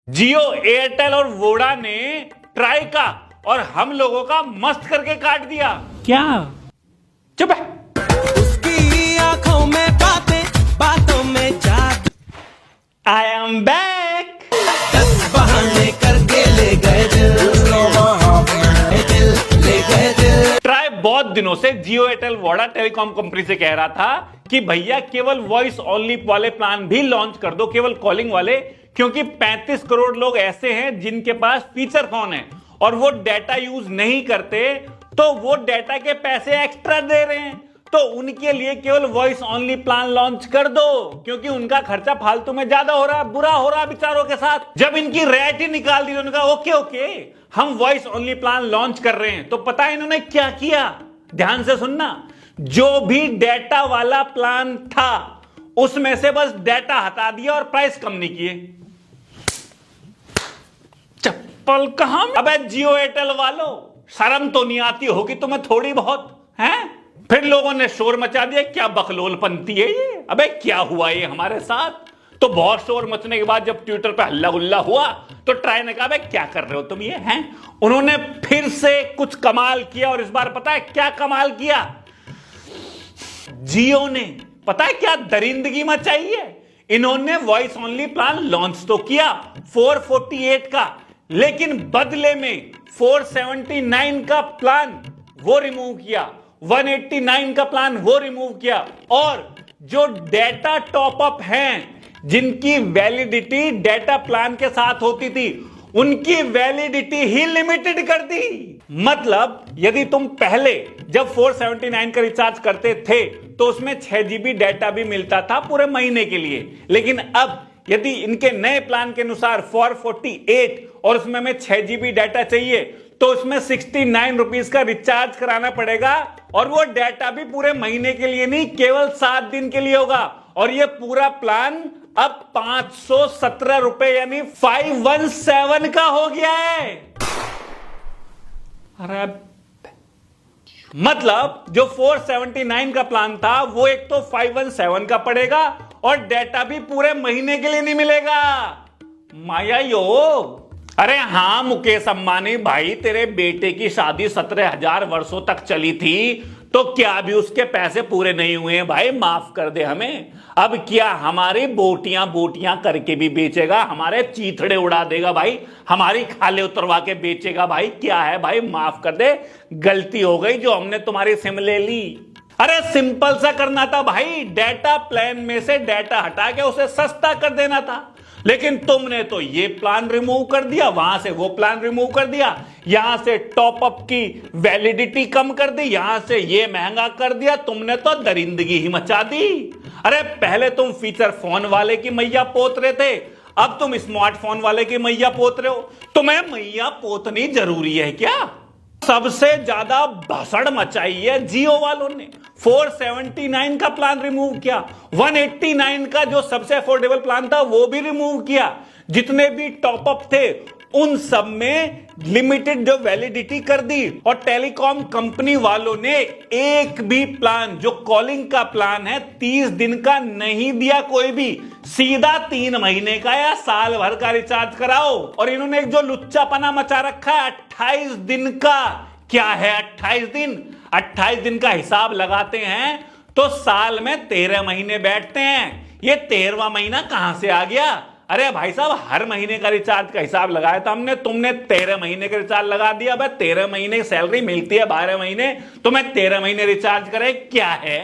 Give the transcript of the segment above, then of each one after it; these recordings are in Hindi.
जियो, एयरटेल और वोडा ने ट्राई का और हम लोगों का मस्त करके काट दिया। क्या? चुप है। उसकी आंखों में बातें, बातों में जादू। I am back. 10 बहाने करके ले गए दिल ले गए दिल। ट्राई बहुत दिनों से जियो, एयरटेल, वोडा टेलीकॉम कंपनी से कह रहा था कि भैया केवल वॉइस ओनली वाले प्लान भी लॉन्च कर दो, केवल कॉलिंग वाले, क्योंकि 35 करोड़ लोग ऐसे हैं जिनके पास फीचर फोन है और वो डाटा यूज नहीं करते, तो वो डाटा के पैसे एक्स्ट्रा दे रहे हैं, तो उनके लिए केवल वॉइस ओनली प्लान लॉन्च कर दो, क्योंकि उनका खर्चा फालतू में ज्यादा हो रहा, बुरा हो रहा बेचारों के साथ। जब इनकी रेट ही निकाल दी तो उन्होंने कहा ओके ओके हम वॉइस ओनली प्लान लॉन्च कर रहे हैं। तो पता है इन्होंने क्या किया? ध्यान से सुनना, जो भी डाटा वाला प्लान था उसमें से बस डाटा हटा दिया और प्राइस कम नहीं किए। चप्पल कहां? अबे जियो एयरटेल वालों, शर्म तो नहीं आती होगी तुम्हें थोड़ी बहुत, हैं? फिर लोगों ने शोर मचा दिया, क्या बकलोलपंती है ये, अबे क्या हुआ ये हमारे साथ। तो बहुत शोर मचने के बाद जब ट्विटर पे हल्ला गुल्ला हुआ तो ट्राई ने कहा भाई क्या कर रहे हो तुम ये, हैं? उन्होंने फिर से कुछ कमाल किया और इस बार पता है क्या कमाल किया? जियो ने पता है क्या दरिंदगी मचाई है? इन्होंने वॉइस ओनली प्लान लॉन्च तो किया 448 का, लेकिन बदले में 479 का प्लान वो रिमूव किया, 189 का प्लान वो रिमूव किया, और जो डाटा टॉपअप हैं जिनकी वैलिडिटी डाटा प्लान के साथ होती थी उनकी वैलिडिटी ही लिमिटेड कर दी। मतलब यदि तुम पहले जब 479 का रिचार्ज करते थे तो उसमें 6 GB डाटा भी मिलता था पूरे महीने के लिए, लेकिन अब यदि इनके नए प्लान के अनुसार 448 और उसमें हमें 6 GB डाटा चाहिए तो उसमें 69 रुपीज का रिचार्ज कराना पड़ेगा, और वो डाटा भी पूरे महीने के लिए नहीं, केवल 7 दिन के लिए होगा। और ये पूरा प्लान अब 517 रुपए यानी 517 का हो गया है। अरे मतलब जो 479 का प्लान था वो एक तो 517 का पड़ेगा और डाटा भी पूरे महीने के लिए नहीं मिलेगा। माया योग। अरे हां मुकेश अंबानी भाई, तेरे बेटे की शादी 17,000 वर्षों तक चली थी तो क्या भी उसके पैसे पूरे नहीं हुए हैं भाई? माफ कर दे हमें। अब क्या हमारी बोटियां बोटियां करके भी बेचेगा, हमारे चीथड़े उड़ा देगा भाई, हमारी खाले उतरवा के बेचेगा भाई? क्या है भाई, माफ कर दे, गलती हो गई जो हमने तुम्हारी सिम ले ली। अरे सिंपल सा करना था भाई, डाटा प्लान में से डाटा हटा के उसे सस्ता कर देना था, लेकिन तुमने तो ये प्लान रिमूव कर दिया, वहां से वो प्लान रिमूव कर दिया, यहां से टॉपअप की वैलिडिटी कम कर दी, यहां से ये महंगा कर दिया। तुमने तो दरिंदगी ही मचा दी। अरे पहले तुम फीचर फोन वाले की मैया पोत रहे थे, अब तुम स्मार्टफोन वाले की मैया पोत रहे हो। तुम्हें मैया पोतनी जरूरी है क्या? सबसे ज्यादा भसड़ मचाई है जियो वालों ने। 479 का प्लान रिमूव किया, 189 का जो सबसे अफोर्डेबल प्लान था वो भी रिमूव किया, जितने भी टॉपअप थे उन सब में लिमिटेड जो वैलिडिटी कर दी, और टेलीकॉम कंपनी वालों ने एक भी प्लान जो कॉलिंग का प्लान है 30 दिन का नहीं दिया कोई भी, सीधा 3 महीने का या साल भर का रिचार्ज कराओ। और इन्होंने एक जो लुच्चापना मचा रखा है 28 दिन का, क्या है 28 दिन? 28 दिन का हिसाब लगाते हैं तो साल में 13 महीने बैठते हैं, ये 13वां महीना कहां से आ गया? अरे भाई साहब, हर महीने का रिचार्ज का हिसाब लगाया था हमने, तुमने 13 महीने का रिचार्ज लगा दिया। भाई 13 महीने की सैलरी मिलती है 12 महीने, तुम्हें 13 महीने रिचार्ज करे, क्या है?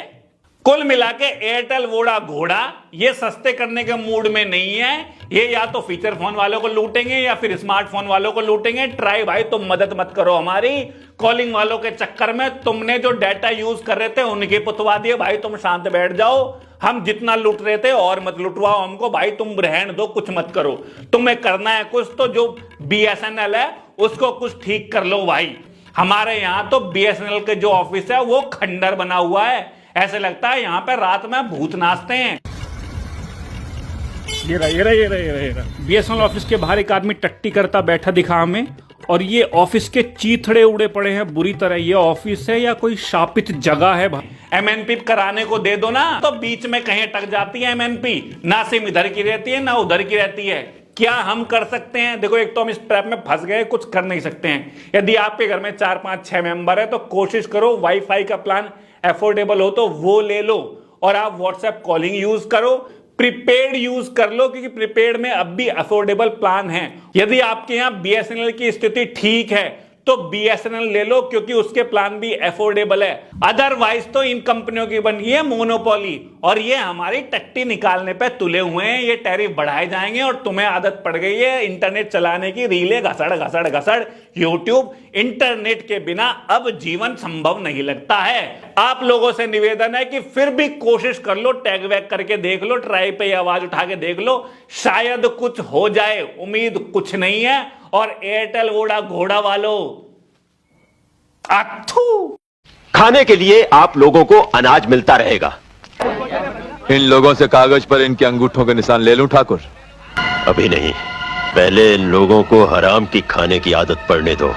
कुल मिला के एयरटेल वोडा घोड़ा ये सस्ते करने के मूड में नहीं है, ये या तो फीचर फोन वालों को लूटेंगे या फिर स्मार्टफोन वालों को लूटेंगे। ट्राई भाई तुम मदद मत करो हमारी, कॉलिंग वालों के चक्कर में तुमने जो डाटा यूज कर रहे थे उनके पुतवा दिए भाई, तुम शांत बैठ जाओ। हम जितना लूट रहे थे और मत लुटवाओ हमको भाई, तुम रहन दो, कुछ मत करो। तुम्हें करना है कुछ तो जो BSNL है उसको कुछ ठीक कर लो भाई। हमारे यहां तो BSNL के जो ऑफिस है वो खंडर बना हुआ है, ऐसे लगता है यहां पे रात में भूत नाचते हैं। ये रहा। BSNL ऑफिस के बाहर एक आदमी टट्टी करता बैठा दिखा हमें, और ये ऑफिस के चीथड़े उड़े पड़े हैं बुरी तरह। ये ऑफिस है या कोई शापित जगह है? MNP कराने को दे दो ना, तो बीच में कहीं अटक जाती है MNP, ना सिम इधर की रहती है ना उधर की रहती है। क्या हम कर सकते हैं? देखो, एक तो हम इस ट्रैप में फंस गए, कुछ कर नहीं सकते हैं। यदि आपके घर में 4, 5, 6 मेंबर है तो कोशिश करो वाईफाई का प्लान अफोर्डेबल हो तो वो ले लो और आप व्हाट्सएप कॉलिंग यूज करो। प्रीपेड यूज कर लो क्योंकि प्रीपेड में अब भी अफोर्डेबल प्लान है। यदि आपके यहां बीएसएनएल की स्थिति ठीक है तो बीएसएनएल ले लो क्योंकि उसके प्लान भी अफोर्डेबल है। अदरवाइज तो इन कंपनियों की बनी है मोनोपोली और ये हमारी टट्टी निकालने पे तुले हुए हैं। ये टैरिफ बढ़ाए जाएंगे और तुम्हें आदत पड़ गई है इंटरनेट चलाने की, रीले घसड़ घसड़ घसड़, यूट्यूब। इंटरनेट के बिना अब जीवन संभव नहीं लगता है। आप लोगों से निवेदन है कि फिर भी कोशिश कर लो, टैग वैग करके देख लो, ट्राई पे आवाज उठा के देख लो, शायद कुछ हो जाए। उम्मीद कुछ नहीं है। और एयरटेल वोडा घोड़ा वालों, अथू। खाने के लिए आप लोगों को अनाज मिलता रहेगा। इन लोगों से कागज पर इनके अंगूठों के निशान ले लूं ठाकुर? अभी नहीं, पहले इन लोगों को हराम की खाने की आदत पड़ने दो।